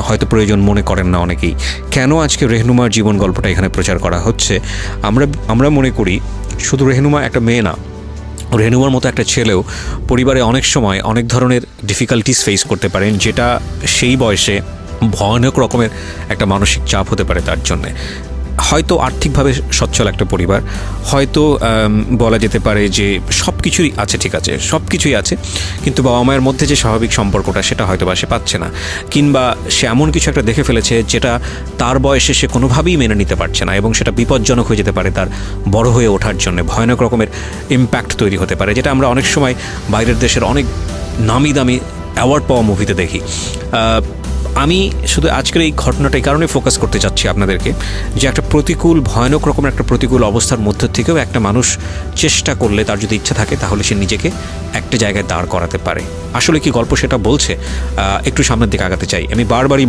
হয়তো প্রয়োজন মনে করেন না অনেকেই। কেন আজকে রেহনুমার জীবন গল্পটা এখানে প্রচার করা হচ্ছে? আমরা মনে করি শুধু রেহনুমা একটা মেয়ে না, রেহনুমার মতো একটা ছেলেও পরিবারে অনেক সময় অনেক ধরনের ডিফিকাল্টিস ফেস করতে পারেন, যেটা সেই বয়সে ভয়ানক রকমের একটা মানসিক চাপ হতে পারে তার জন্যে। হয়তো আর্থিকভাবে সচ্ছল একটা পরিবার, হয়তো বলা যেতে পারে যে সব কিছুই আছে, ঠিক আছে, সব কিছুই আছে, কিন্তু বাবা মায়ের মধ্যে যে স্বাভাবিক সম্পর্কটা সেটা হয়তো বা সে পাচ্ছে না, কিংবা সে এমন কিছু একটা দেখে ফেলেছে যেটা তার বয়সে সে কোনোভাবেই মেনে নিতে পারছে না, এবং সেটা বিপজ্জনক হয়ে যেতে পারে তার বড় হয়ে ওঠার জন্য। ভয়ানক রকমের ইম্প্যাক্ট তৈরি হতে পারে, যেটা আমরা অনেক সময় বাইরের দেশের অনেক নামি দামি অ্যাওয়ার্ড পাওয়া মুভিতে দেখি। আমি শুধু আজকের এই ঘটনাটা এই কারণে ফোকাস করতে চাচ্ছি আপনাদেরকে, যে একটা প্রতিকূল, ভয়ানক রকমের একটা প্রতিকূল অবস্থার মধ্যে থেকেও একটা মানুষ চেষ্টা করলে, তার যদি ইচ্ছা থাকে, তাহলে সে নিজেকে একটা জায়গায় দাঁড় করাতে পারে। আসলে কি গল্প সেটা বলছে? একটু সামনের দিকে আগাতে চাই। আমি বারবারই